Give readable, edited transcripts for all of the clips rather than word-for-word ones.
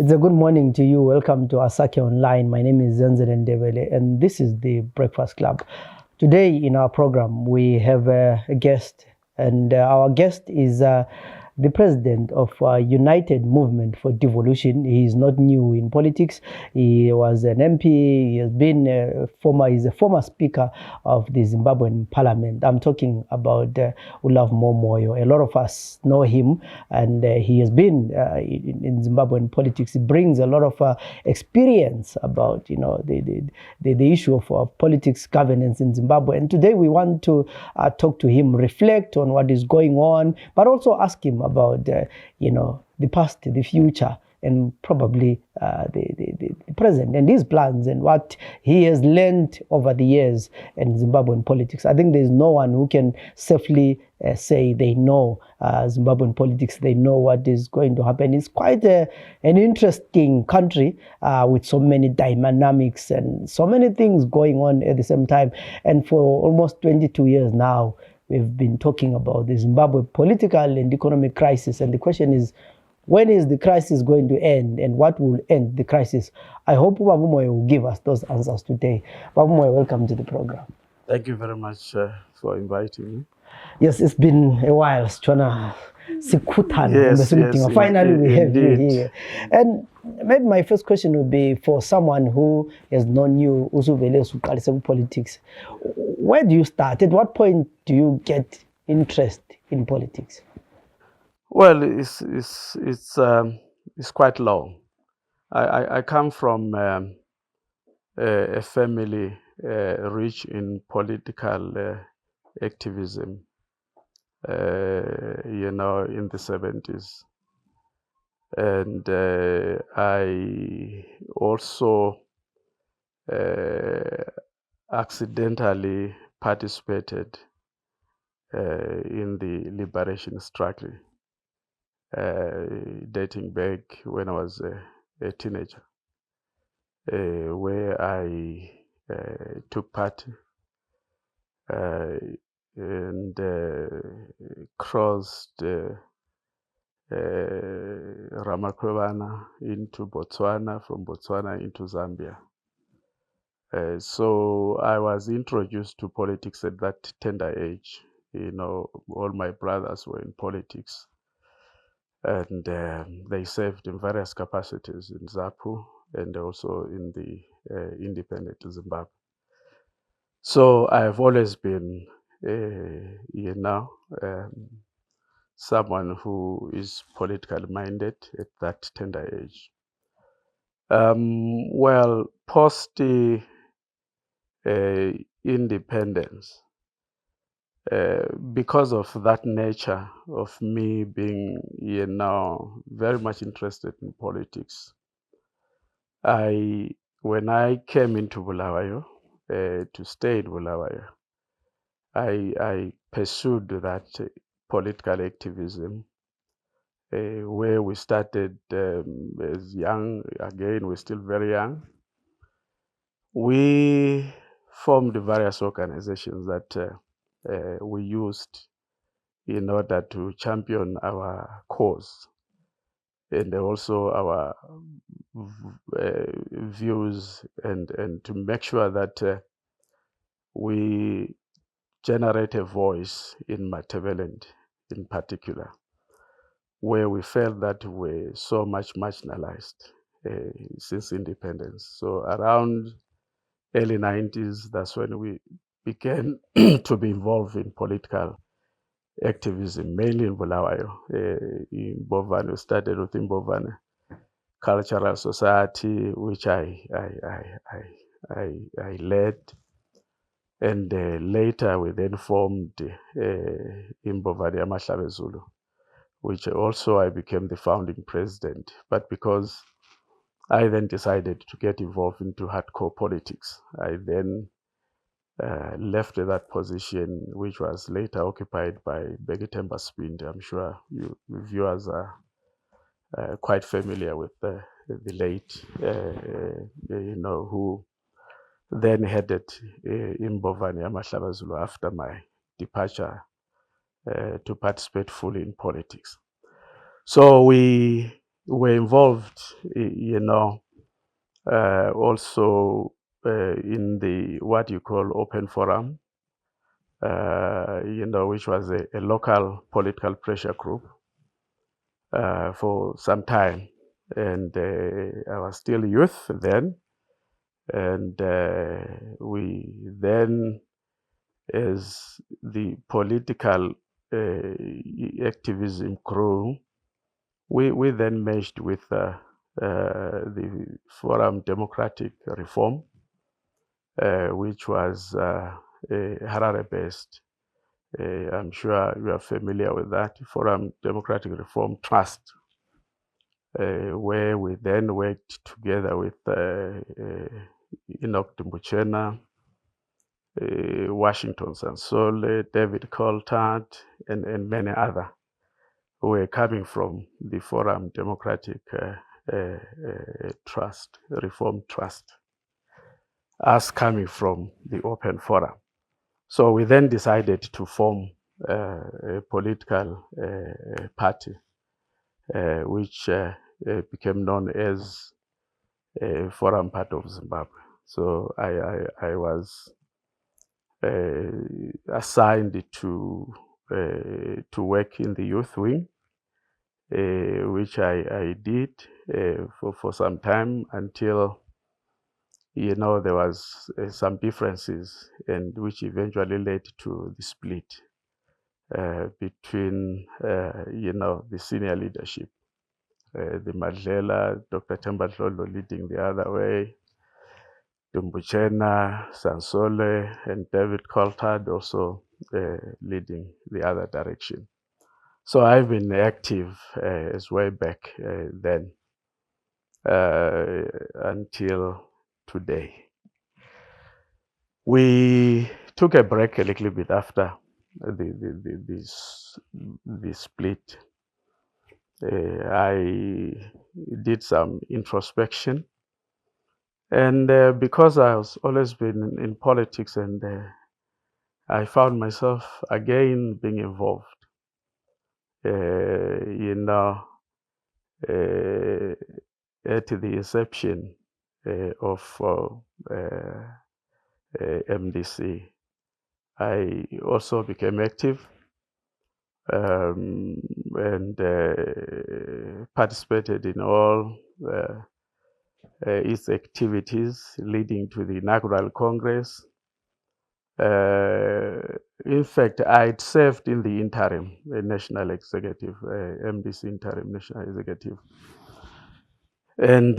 It's a good morning to you. Welcome to Asake Online. My name is Zenzele Ndebele, and this is the Breakfast Club. Today in our program, we have a guest, and our guest is the president of United Movement for Devolution. He is not new in politics. He was an MP. He has been he's a former speaker of the Zimbabwean parliament. I'm talking about Lovemore Moyo. A lot of us know him, and he has been in Zimbabwean politics. He brings a lot of experience about the issue of politics governance in Zimbabwe. And today we want to talk to him, reflect on what is going on, but also ask him about the past, the future, and probably the present and his plans and what he has learned over the years in Zimbabwean politics. I think there's no one who can safely say they know Zimbabwean politics, they know what is going to happen. It's quite an interesting country with so many dynamics and so many things going on at the same time. And for almost 22 years now, we've been talking about the Zimbabwe political and economic crisis. And the question is, when is the crisis going to end, and what will end the crisis? I hope Lovemore Moyo will give us those answers today. Lovemore Moyo, welcome to the program. Thank you very much for inviting me. Yes, it's been a while. Yes, finally, we have you indeed. here. And maybe my first question would be for someone who has known you, usuvele politics. Where do you start? At what point do you get interest in politics? Well, it's quite long. I come from a family rich in political activism. In the 70s, and I also accidentally participated in the liberation struggle, dating back when I was a teenager, where I took part and crossed Ramakwevana into Botswana, from Botswana into Zambia. So I was introduced to politics at that tender age. All my brothers were in politics, and they served in various capacities in ZAPU and also in the independent Zimbabwe. So I have always been, someone who is politically minded at that tender age. Well, post independence, because of that nature of me being very much interested in politics, when I came into Bulawayo to stay in Bulawayo, I pursued that political activism, where we started as young. Again, we're still very young. We formed various organizations that we used in order to champion our cause and also our views, and to make sure that we generate a voice in Matabeleland in particular, where we felt that we're so much marginalized since independence. So around early 90s, that's when we began to be involved in political activism, mainly in Bulawayo. In Bovane, we started with Bovane Cultural Society, which I led. And later we then formed Imbovane Amahlabe Zulu, which also I became the founding president. But because I then decided to get involved into hardcore politics, I then left that position, which was later occupied by Begitemba Spinde. I'm sure you viewers are quite familiar with the late, who then headed Imbovane Amahlabe Zulu after my departure to participate fully in politics. So we were involved, also in the what you call open forum, which was a local political pressure group for some time. And I was still youth then. And we then, as the political activism grew, we then merged with the Forum Democratic Reform, which was Harare-based. I'm sure you are familiar with that, Forum Democratic Reform Trust, where we then worked together with Enoch Dumbuchena, Washington Sansole, David Coltart, and many other who were coming from the Forum Democratic Trust, Reform Trust, us coming from the Open Forum. So we then decided to form a political party, which became known as Forum Party of Zimbabwe. So I was assigned to work in the youth wing, which I did for some time until there was some differences, and which eventually led to the split between the senior leadership, the Madlela, Dr. Tembadlolo leading the other way, Dumbuchena, Sansole, and David Coltart also leading the other direction. So I've been active as way back then until today. We took a break a little bit after the split. I did some introspection, and because I was always been in politics, and I found myself again being involved. At the inception of MDC, I also became active and participated in all its activities leading to the inaugural Congress. In fact, I'd served in the interim national executive, MDC interim national executive. And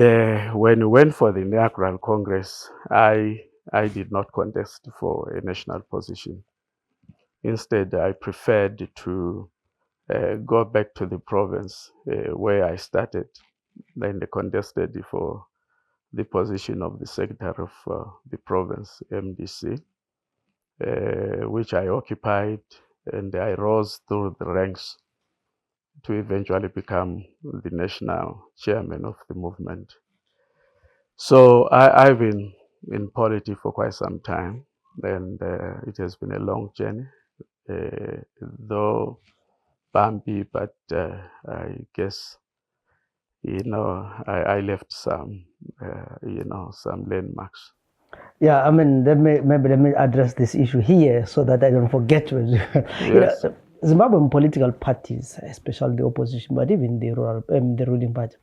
when we went for the inaugural Congress, I did not contest for a national position. Instead, I preferred to go back to the province where I started. Then they contested for the position of the secretary of the province, MDC, which I occupied, and I rose through the ranks to eventually become the national chairman of the movement. So I've been in politics for quite some time, and it has been a long journey, though bumpy, but I guess I left some some landmarks. Yeah, I mean, maybe let me address this issue here so that I don't forget to. Yes. Zimbabwean political parties, especially the opposition, but even the ruling party,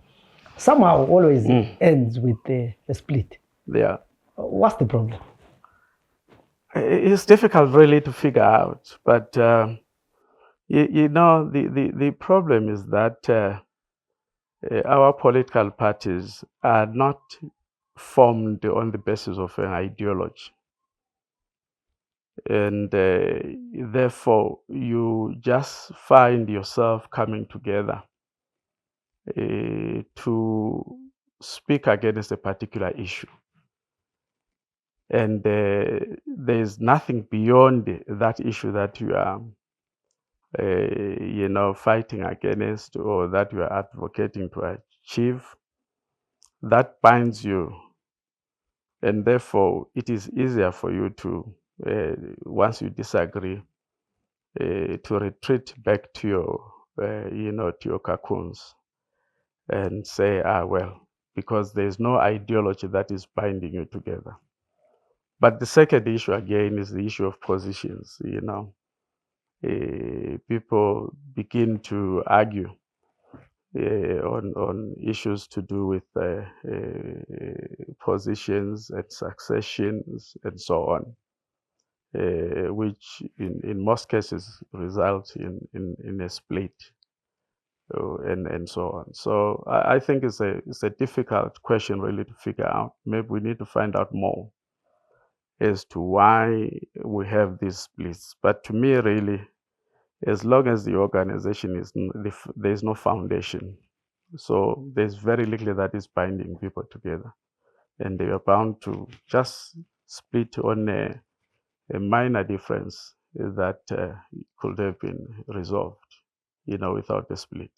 somehow always ends with a split. Yeah. What's the problem? It's difficult really to figure out, but the problem is that our political parties are not formed on the basis of an ideology. And therefore, you just find yourself coming together to speak against a particular issue. And there's nothing beyond that issue that you are fighting against, or that you are advocating to achieve, that binds you. And therefore, it is easier for you to, once you disagree, to retreat back to your, to your cocoons and say, well, because there's no ideology that is binding you together. But the second issue again is the issue of positions. People begin to argue on issues to do with positions and successions and so on, which in most cases result in a split and so on. So I think it's a difficult question really to figure out. Maybe we need to find out more as to why we have these splits. But to me, really, as long as the organization there's no foundation, so there's very little that is binding people together, and they are bound to just split on a minor difference that could have been resolved, without the split.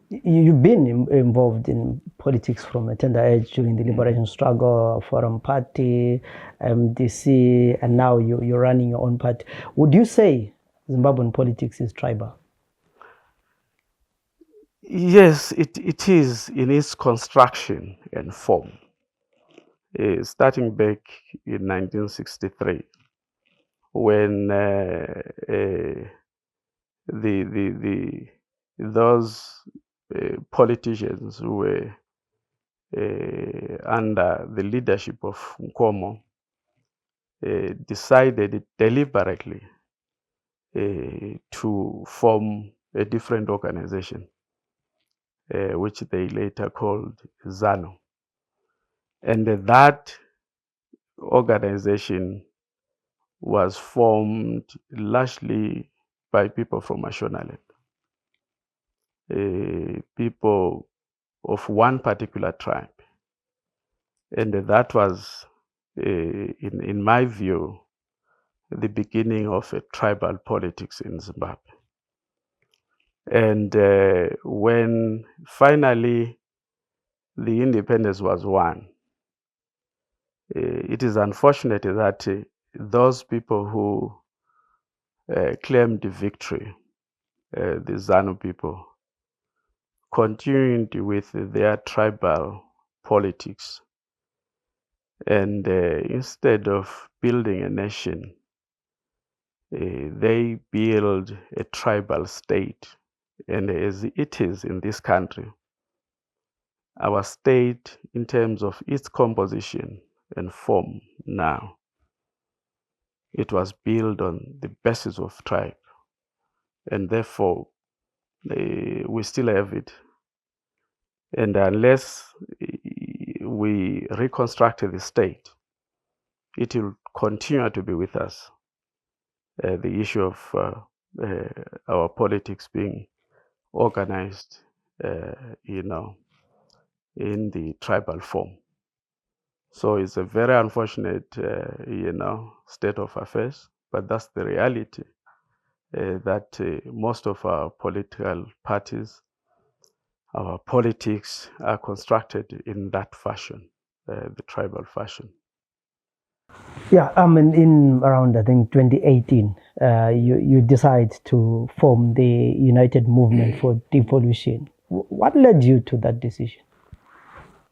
You've been involved in politics from a tender age during the liberation struggle, Forum Party, MDC, and now you're running your own party. Would you say Zimbabwean politics is tribal? Yes, it is in its construction and form. Starting back in 1963, when those politicians who were under the leadership of Nkomo decided deliberately to form a different organization, which they later called ZANU. And that organization was formed largely by people from Mashonaland, people of one particular tribe. And that was, in my view, the beginning of a tribal politics in Zimbabwe. And when finally the independence was won, it is unfortunate that those people who claimed victory, the ZANU people, continued with their tribal politics. And instead of building a nation, they build a tribal state. And as it is in this country, our state, in terms of its composition and form now, it was built on the basis of tribe. And therefore, we still have it. And unless we reconstruct the state, it will continue to be with us. The issue of our politics being organized, in the tribal form. So it's a very unfortunate, state of affairs, but that's the reality that most of our political parties, our politics are constructed in that fashion, the tribal fashion. Yeah, in around, I think, 2018, you decide to form the United Movement for Devolution. What led you to that decision?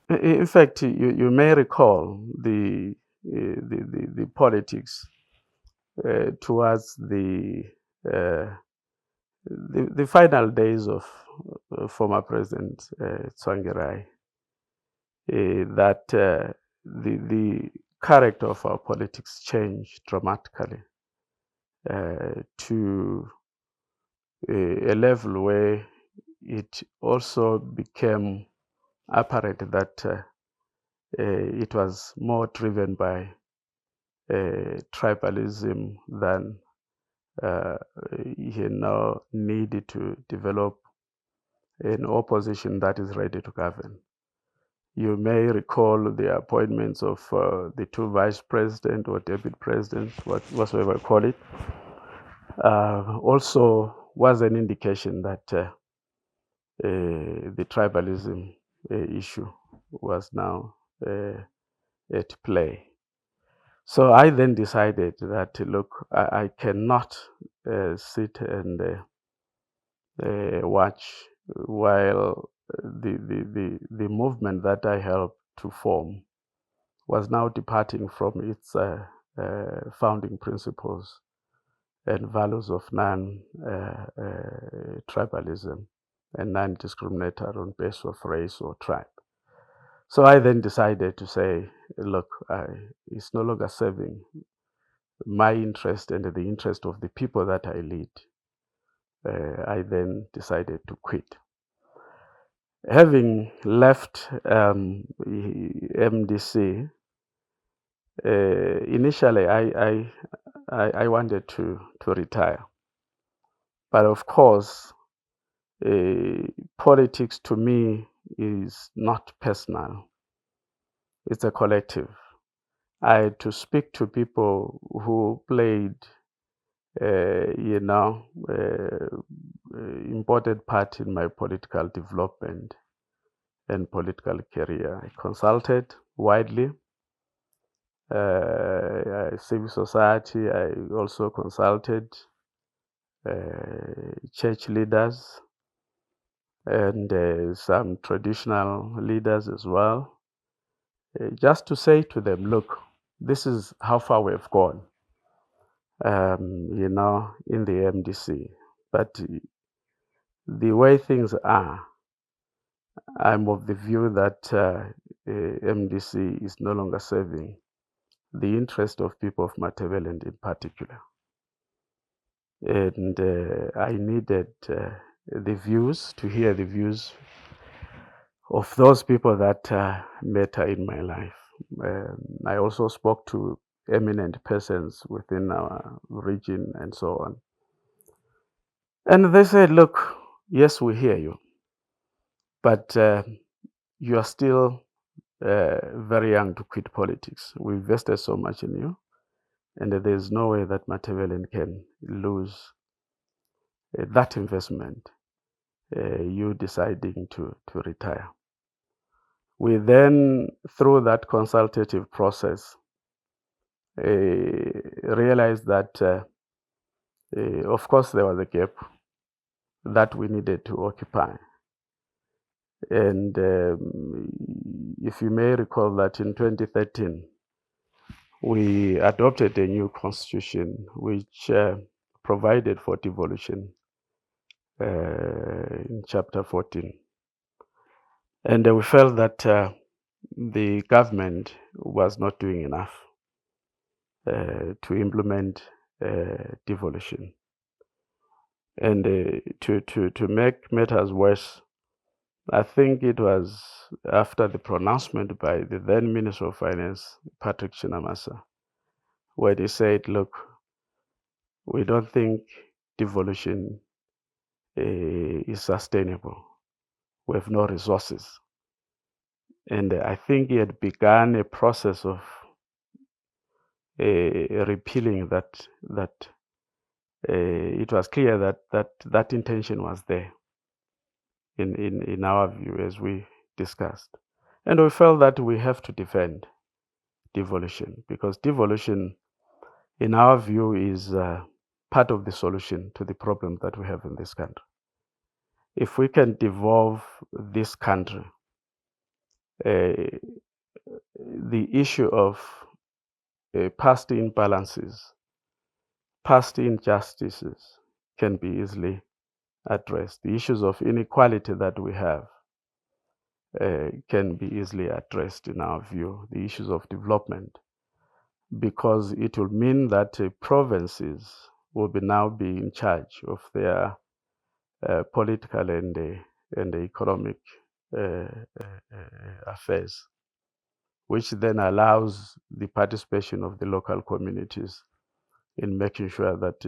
In fact, you may recall the politics towards the final days of former President Tsvangirai, that the character of our politics changed dramatically to a level where it also became apparent that it was more driven by tribalism than needed to develop an opposition that is ready to govern. You may recall the appointments of the two vice presidents or deputy presidents, whatsoever you call it, also was an indication that the tribalism issue was now at play. So I then decided that, look, I cannot sit and watch while the movement that I helped to form was now departing from its founding principles and values of non-tribalism and non-discriminatory on basis of race or tribe. So I then decided to say, look, it's no longer serving my interest and the interest of the people that I lead. I then decided to quit. Having left MDC, initially I wanted to retire. But of course, politics to me is not personal. It's a collective. I had to speak to people who played, important part in my political development and political career. I consulted widely, civil society. I also consulted church leaders and some traditional leaders as well, just to say to them, look, this is how far we've gone, in the MDC. But the way things are, I'm of the view that MDC is no longer serving the interest of people of Matabeleland in particular. And I needed to hear the views of those people that matter in my life. I also spoke to eminent persons within our region and so on. And they said, look, yes, we hear you, but you are still very young to quit politics. We invested so much in you, and there's no way that Matabeleland can lose that investment, you deciding to retire. We then, through that consultative process, realized that, of course, there was a gap that we needed to occupy. And if you may recall that in 2013, we adopted a new constitution which provided for devolution in chapter 14. And we felt that the government was not doing enough to implement devolution. And to make matters worse, I think it was after the pronouncement by the then Minister of Finance, Patrick Chinamasa, where they said, look, we don't think devolution is sustainable. We have no resources. And I think he had begun a process of repealing that it was clear that intention was there in our view, as we discussed. And we felt that we have to defend devolution, because devolution, in our view, is part of the solution to the problem that we have in this country. If we can devolve this country, the issue of past imbalances, past injustices can be easily addressed. The issues of inequality that we have can be easily addressed in our view. The issues of development, because it will mean that provinces will now be in charge of their political and economic affairs, which then allows the participation of the local communities in making sure that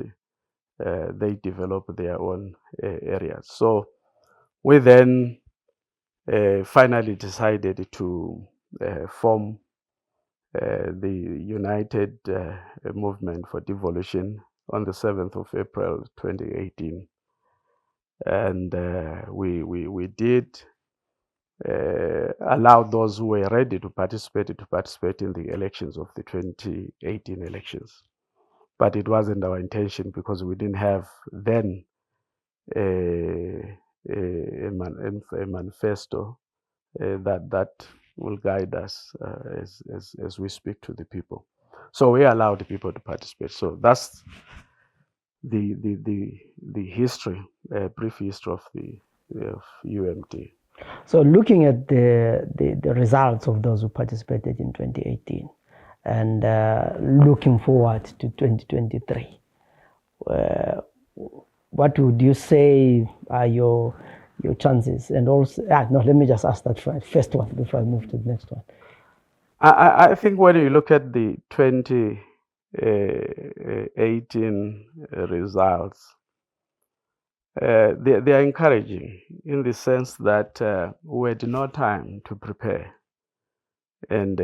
they develop their own areas. So we then finally decided to form the United Movement for Devolution on the 7th of April 2018. And we did allow those who were ready to participate in the elections of the 2018 elections. But it wasn't our intention, because we didn't have then a manifesto that will guide us as we speak to the people. So we allow the people to participate. So that's the history, brief history of UMD. So looking at the results of those who participated in 2018 and looking forward to 2023, what would you say are your chances? And also, no, let me just ask that first one before I move to the next one. I think when you look at the 2018 results, they are encouraging in the sense that we had no time to prepare, and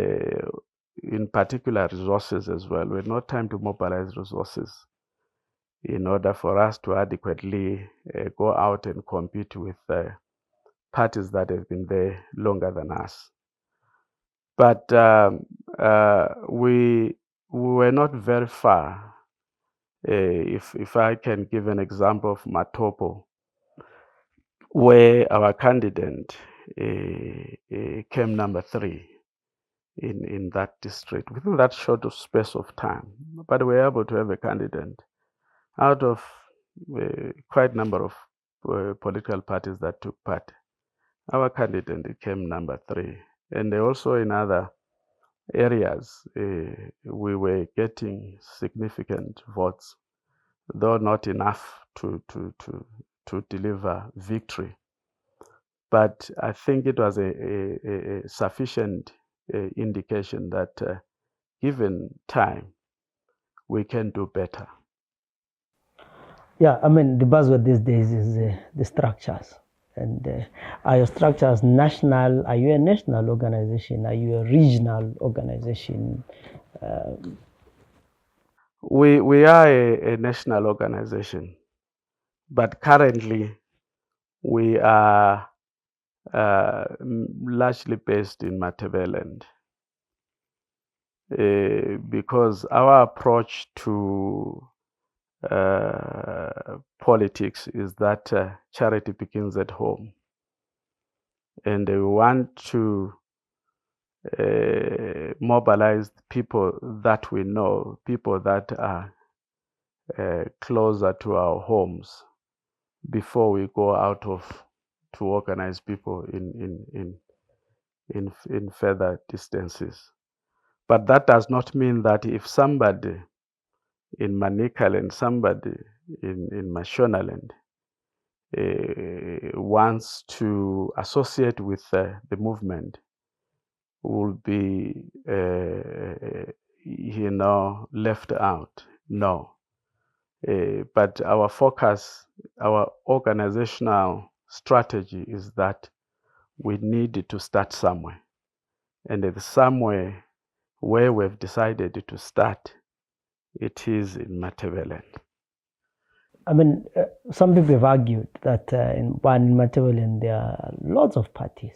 in particular resources as well. We had no time to mobilize resources in order for us to adequately go out and compete with parties that have been there longer than us. But we were not very far. If I can give an example of Matopo, where our candidate came number 3 in that district within that short of space of time. But we were able to have a candidate out of quite a number of political parties that took part. Our candidate came number 3, and also in other areas we were getting significant votes, though not enough to deliver victory. But I think it was a sufficient indication that given time, we can do better. Yeah, I mean, the buzzword these days is the structures. And are your structures national? Are you a national organization? Are you a regional organization? We are a national organization, but currently we are largely based in Matabeleland, because our approach to politics is that charity begins at home, and we want to mobilize people that we know, people that are closer to our homes, before we go out to organize people in further distances. But that does not mean that if somebody in Manicaland, somebody in Mashonaland wants to associate with the movement, will be left out. No. But our focus, our organizational strategy is that we need to start somewhere. And the somewhere where we've decided to start, it is in Matabeleland. I mean, some people have argued that in Matabeleland there are lots of parties,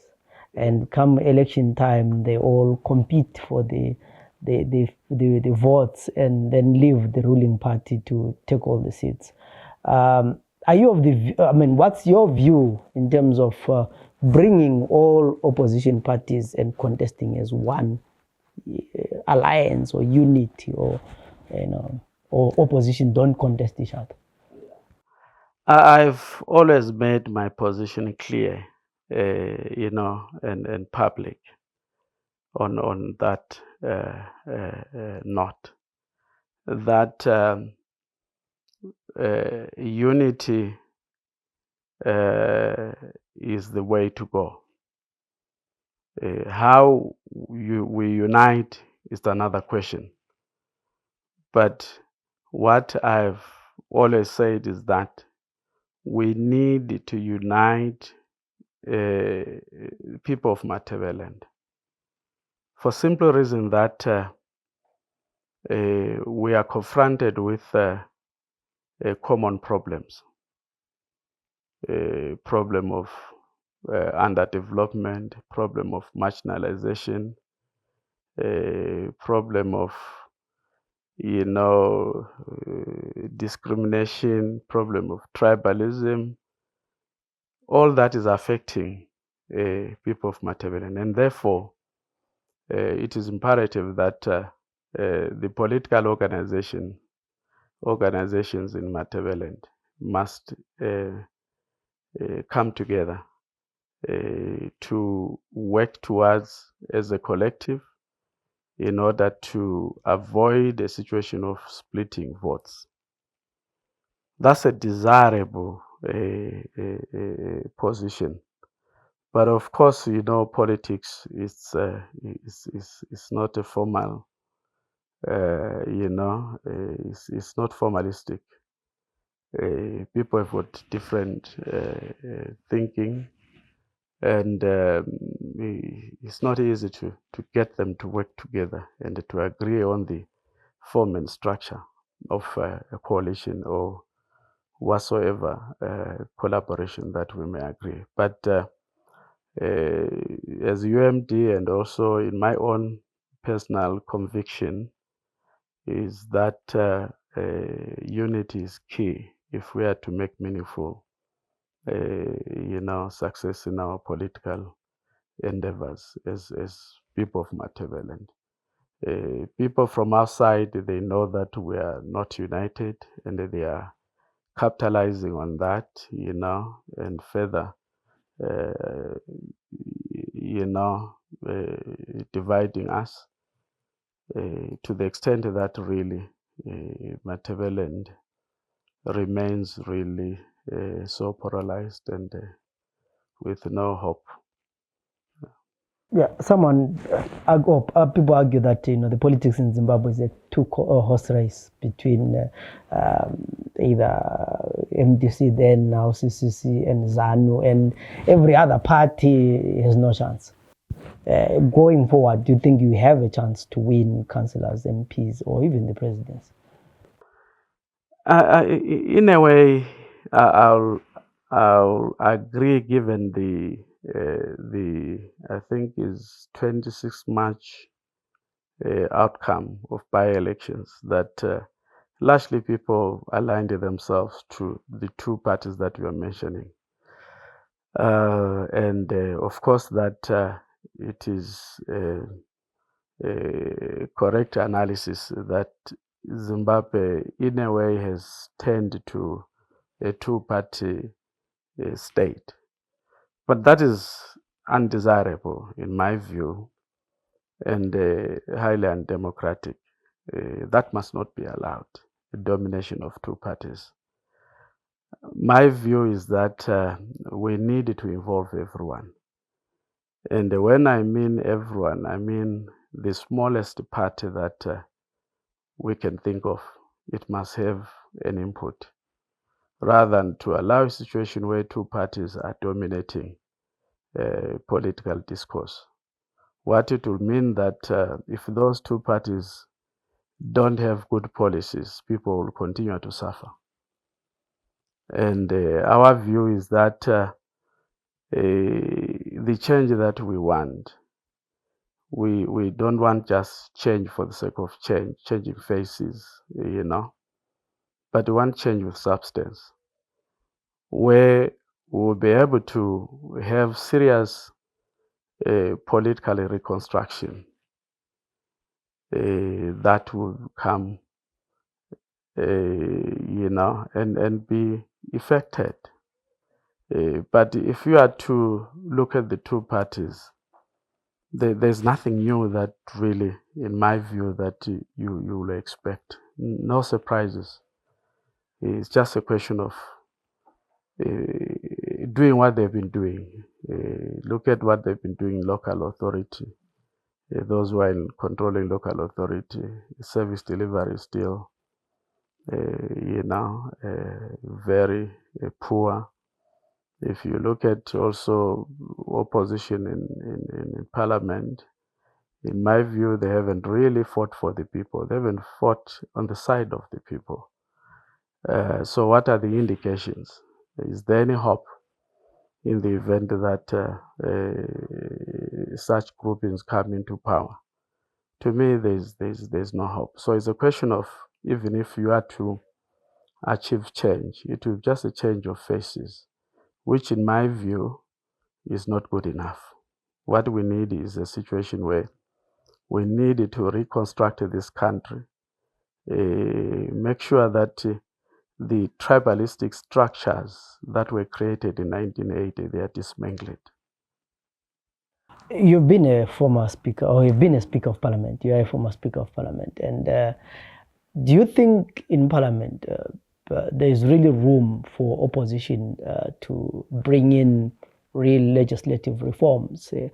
and come election time they all compete for the votes and then leave the ruling party to take all the seats. Are you of the? I mean, what's your view in terms of bringing all opposition parties and contesting as one alliance or unity, or or opposition don't contest each other? I've always made my position clear, and public on that note, that unity is the way to go. How we unite is another question. But what I've always said is that we need to unite people of Matabeleland, for simple reason that we are confronted with common problems. Problem of underdevelopment, problem of marginalization, problem of discrimination, problem of tribalism. all that is affecting people of Matebelen, and therefore it is imperative that the political organizations in Matebelen must come together to work towards as a collective in order to avoid a situation of splitting votes. That's a desirable position. But of course, you know, politics is not a formal, it's not formalistic. People have got different thinking, and it's not easy to get them to work together and to agree on the form and structure of a coalition or whatsoever collaboration that we may agree. But as UMD and also in my own personal conviction is that unity is key if we are to make meaningful success in our political endeavors as people of Matebelen. People from outside, they know that we are not united, and they are capitalizing on that, and further, dividing us to the extent that really Matebelen remains really so polarized and with no hope. Yeah, people argue that the politics in Zimbabwe is a two-horse race between either MDC then now CCC and ZANU, and every other party has no chance. Going forward, do you think you have a chance to win councillors, MPs, or even the presidency? In a way, I'll agree, given the I think is 26 March outcome of by-elections, that largely people aligned themselves to the two parties that you are mentioning, and of course that it is a correct analysis that Zimbabwe in a way has turned to a two-party state. But that is undesirable in my view, and highly undemocratic. That must not be allowed, the domination of two parties. My view is that we need to involve everyone. And when I mean everyone, I mean the smallest party that we can think of. It must have an input, rather than to allow a situation where two parties are dominating political discourse. What it will mean that if those two parties don't have good policies, people will continue to suffer. And our view is that the change that we want, we don't want just change for the sake of change, changing faces, but we want change with substance, where we'll be able to have serious political reconstruction that will come, and be effected. But if you are to look at the two parties, there's nothing new that really, in my view, that you will expect. No surprises. It's just a question of doing what they've been doing. Look at what they've been doing in local authority. Those who are in controlling local authority, service delivery is still, very poor. If you look at also opposition in parliament, in my view, they haven't really fought for the people. They haven't fought on the side of the people. So what are the indications? Is there any hope in the event that such groupings come into power? To me, there's no hope. So it's a question of, even if you are to achieve change, it will be just a change of faces, which in my view is not good enough. What we need is a situation where we need to reconstruct this country, make sure that the tribalistic structures that were created in 1980, they are dismantled. You've been a former speaker, or you've been a speaker of parliament. You are a former speaker of parliament. And do you think in parliament there is really room for opposition to bring in real legislative reforms? We're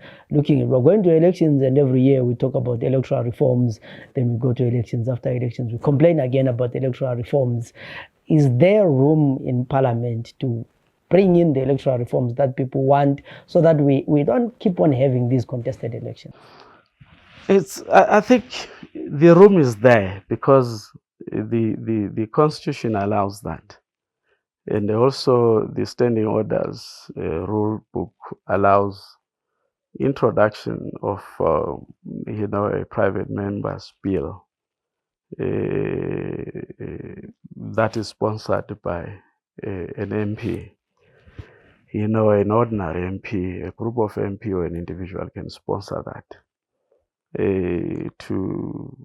going to elections, and every year we talk about electoral reforms, then we go to elections. After elections, we complain again about electoral reforms. Is there room in parliament to bring in the electoral reforms that people want, so that we don't keep on having these contested elections? I think the room is there because the Constitution allows that. And also the standing orders rule book allows introduction of a private member's bill that is sponsored by an MP. An ordinary MP, a group of MP or an individual can sponsor that to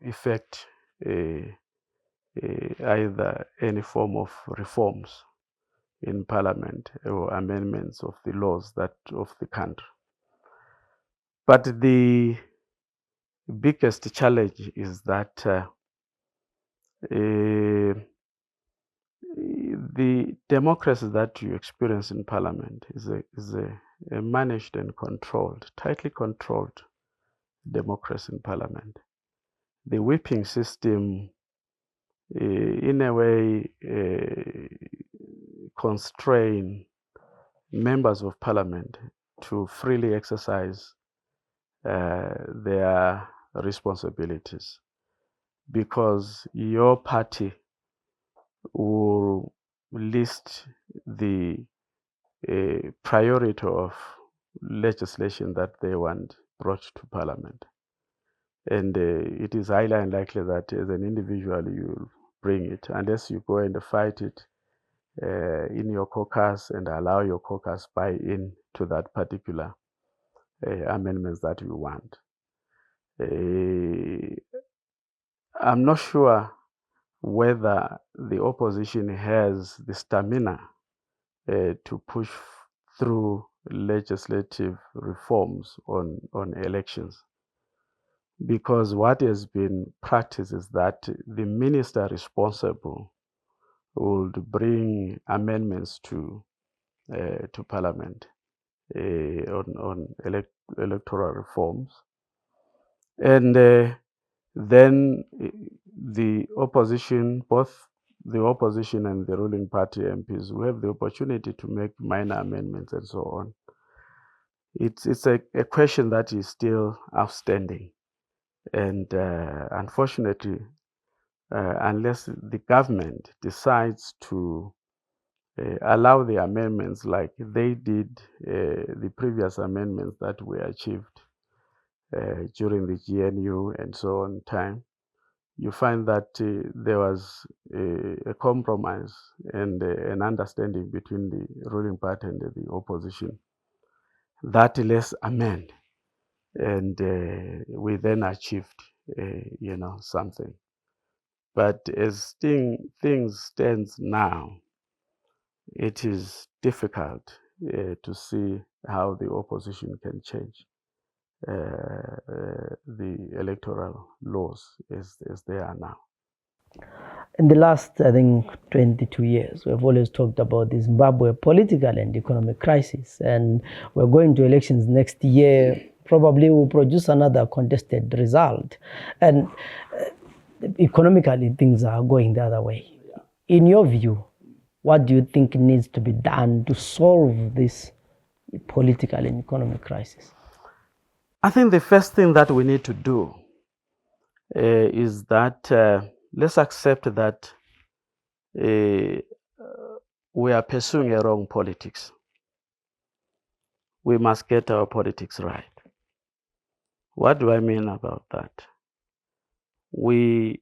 effect either any form of reforms in parliament or amendments of the laws of the country. But the biggest challenge is that the democracy that you experience in parliament is a managed and controlled, tightly controlled democracy in parliament. The whipping system, in a way, constrain members of parliament to freely exercise their responsibilities, because your party will list the priority of legislation that they want brought to parliament. And it is highly unlikely that as an individual you'll bring it unless you go and fight it in your caucus and allow your caucus buy in to that particular amendments that you want. I'm not sure whether the opposition has the stamina to push through legislative reforms on elections, because what has been practiced is that the minister responsible would bring amendments to parliament on electoral reforms, and then the opposition, both the opposition and the ruling party MPs, will have the opportunity to make minor amendments and so on. It's a question that is still outstanding, and unfortunately, unless the government decides to allow the amendments like they did the previous amendments that were achieved during the GNU and so on time, you find that there was a compromise and an understanding between the ruling party and the opposition that let's amend, and we then achieved something. But as things stands now, it is difficult to see how the opposition can change the electoral laws as they are now. In the last, I think, 22 years, we've always talked about the Zimbabwe political and economic crisis, and we're going to elections next year. Probably will produce another contested result, and economically things are going the other way. In your view, what do you think needs to be done to solve this political and economic crisis? I think the first thing that we need to do is that let's accept that we are pursuing a wrong politics. We must get our politics right. What do I mean about that? We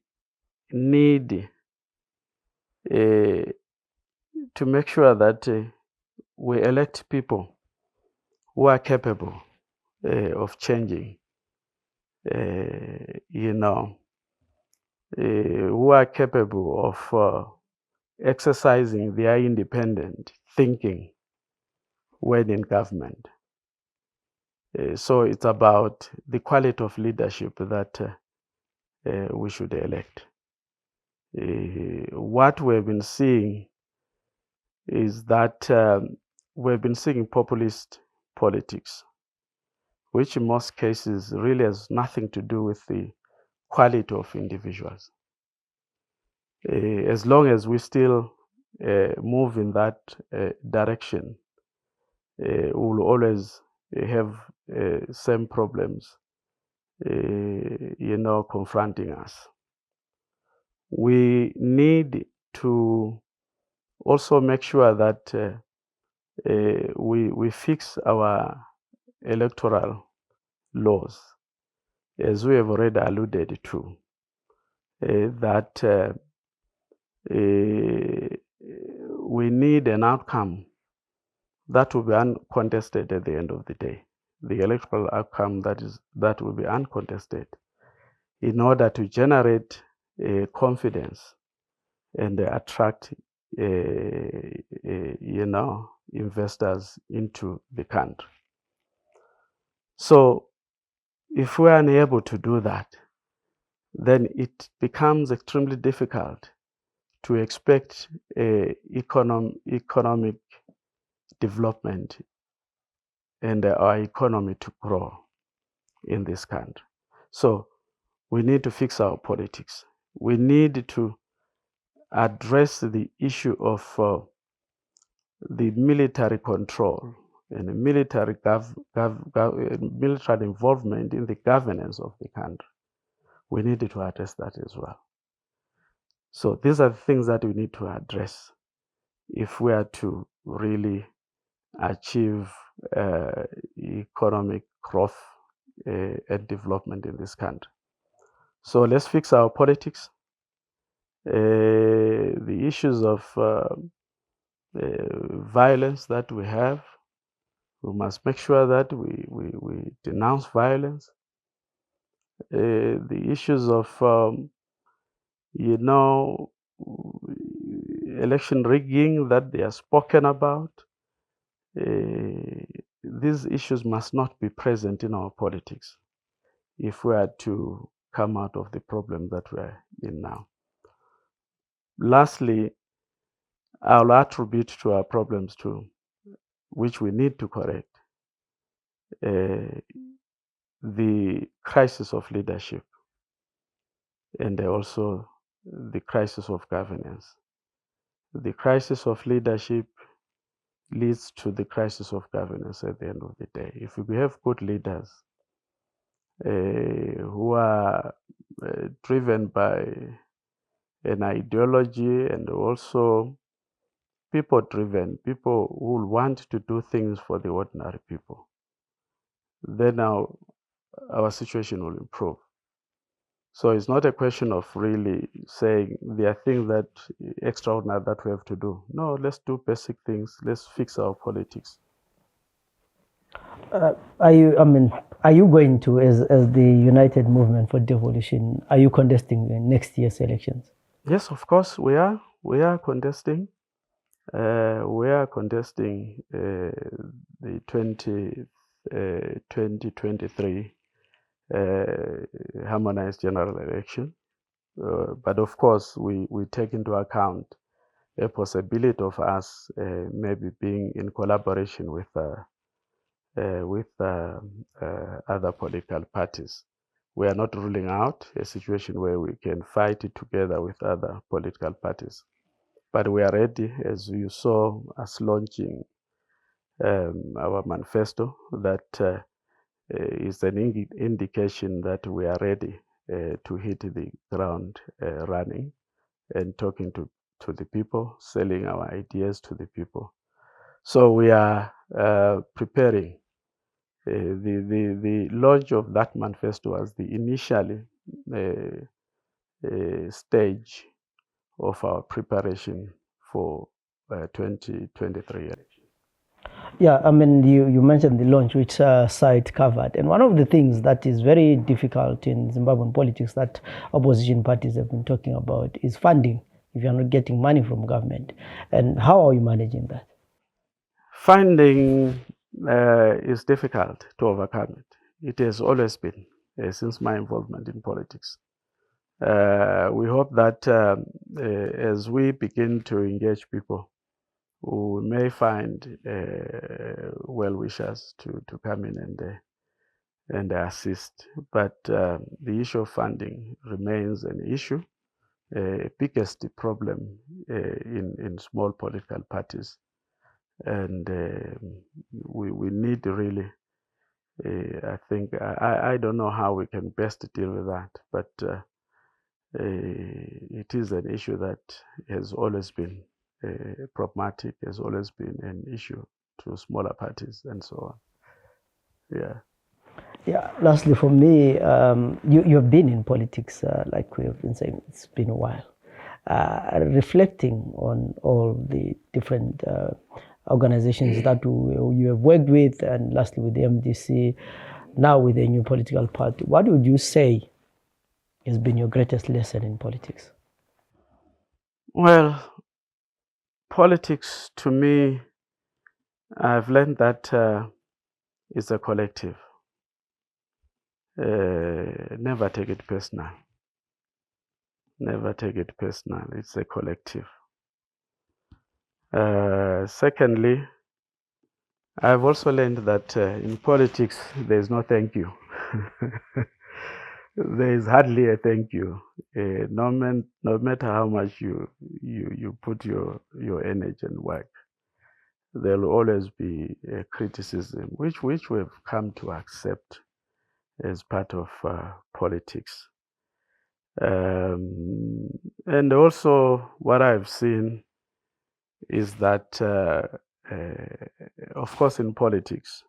need to make sure that we elect people who are capable of changing, who are capable of exercising their independent thinking when in government. So it's about the quality of leadership that we should elect. What we've been seeing is that we've been seeing populist politics, which in most cases really has nothing to do with the quality of individuals. As long as we still move in that direction, we will always have same problems, confronting us. We need to also make sure that we fix our electoral laws, as we have already alluded to, that we need an outcome that will be uncontested at the end of the day. The electoral outcome that will be uncontested, in order to generate confidence and attract investors into the country. So if we are unable to do that, then it becomes extremely difficult to expect economic development and our economy to grow in this country. So we need to fix our politics. We need to address the issue of the military control and military military involvement in the governance of the country. We need to address that as well. So these are the things that we need to address if we are to really achieve economic growth and development in this country. So let's fix our politics. The issues of violence that we have, we must make sure that we denounce violence. The issues of election rigging that they are spoken about, these issues must not be present in our politics if we are to come out of the problem that we are in now. Lastly, I'll attribute to our problems too, which we need to correct, the crisis of leadership and also the crisis of governance. The crisis of leadership leads to the crisis of governance at the end of the day. If we have good leaders who are driven by an ideology and also people-driven, people who will want to do things for the ordinary people, then our situation will improve. So it's not a question of really saying there are things that extraordinary that we have to do. No, let's do basic things. Let's fix our politics. Are you going to, as the United Movement for Devolution, are you contesting next year's elections? Yes, of course we are. We are contesting. We are contesting the 2023 harmonized general election. But of course, we take into account a possibility of us maybe being in collaboration with other political parties. We are not ruling out a situation where we can fight it together with other political parties. But we are ready, as you saw us launching our manifesto, that is an indication that we are ready to hit the ground running and talking to the people, selling our ideas to the people. So we are preparing. The launch of that manifesto was the initial stage of our preparation for 2023 election. Yeah, I mean, you mentioned the launch, which site covered. And one of the things that is very difficult in Zimbabwean politics that opposition parties have been talking about is funding, if you're not getting money from government. And how are you managing that? Funding is difficult to overcome it. It has always been since my involvement in politics. We hope that as we begin to engage people, we may find well-wishers to come in and assist. But the issue of funding remains an issue, biggest problem in small political parties. And we need really, I think, I don't know how we can best deal with that, but it is an issue that has always been problematic, has always been an issue to smaller parties and so on. Yeah. Yeah, lastly, for me, you have been in politics, like we have been saying, it's been a while. Reflecting on all the different organizations that you have worked with, and lastly with the MDC, now with a new political party, what would you say has been your greatest lesson in politics? Well, politics to me, I've learned that it's a collective. Never take it personal. Never take it personal. It's a collective. Secondly, I've also learned that in politics, there's no thank you. There is hardly a thank you. No matter how much you put your energy and work, there will always be a criticism, which we've come to accept as part of politics. And also, what I've seen is that, of course, in politics,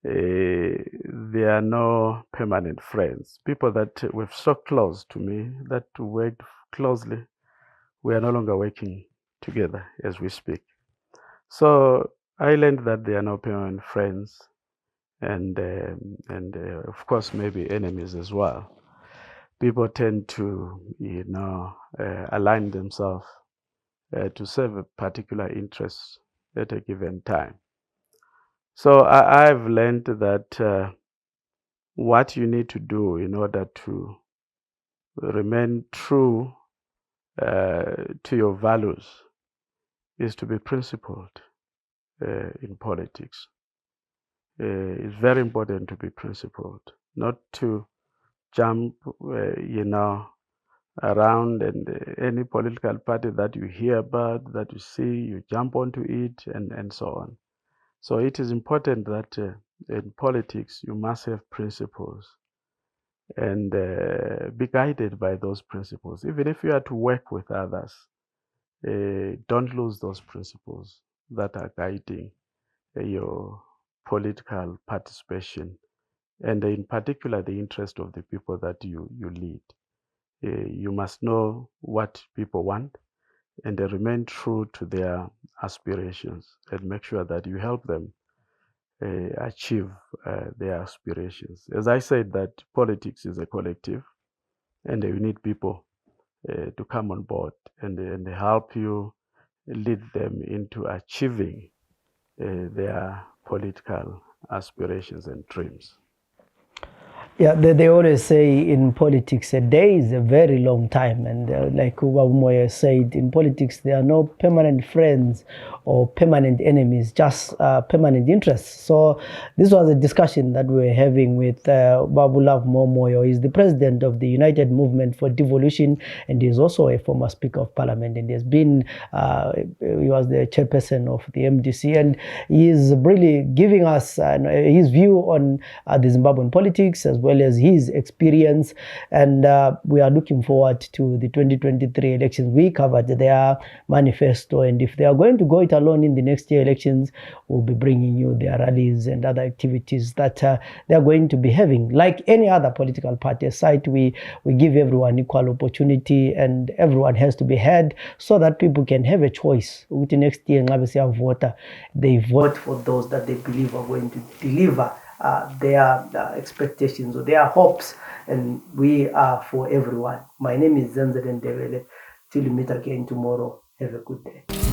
there are no permanent friends. People that were so close to me, that worked closely, we are no longer working together as we speak. So I learned that there are no permanent friends, and of course maybe enemies as well. People tend to, align themselves to serve a particular interest at a given time. So I've learned that what you need to do in order to remain true to your values is to be principled in politics. It's very important to be principled, not to jump, around, and any political party that you hear about, that you see, you jump onto it, and so on. So it is important that in politics you must have principles and be guided by those principles. Even if you are to work with others, don't lose those principles that are guiding your political participation, and in particular the interest of the people that you lead. You must know what people want and remain true to their aspirations, and make sure that you help them achieve their aspirations. As I said, that politics is a collective, and you need people to come on board and help you lead them into achieving their political aspirations and dreams. Yeah, they always say in politics, a day is a very long time. And like Lovemore Moyo said, in politics, there are no permanent friends or permanent enemies, just permanent interests. So this was a discussion that we were having with Lovemore Moyo. He's the president of the United Movement for Devolution, and he's also a former Speaker of Parliament. And he was the chairperson of the MDC, and he is really giving us his view on the Zimbabwean politics, as well as his experience. And we are looking forward to the 2023 elections. We covered their manifesto, and if they are going to go it alone in the next year elections, we'll be bringing you their rallies and other activities that they are going to be having. Like any other political party site, we give everyone equal opportunity, and everyone has to be heard so that people can have a choice. Next year, they vote for those that they believe are going to deliver their expectations or their hopes, and we are for everyone. My name is Zenzele Ndebele. Till we meet again tomorrow, have a good day.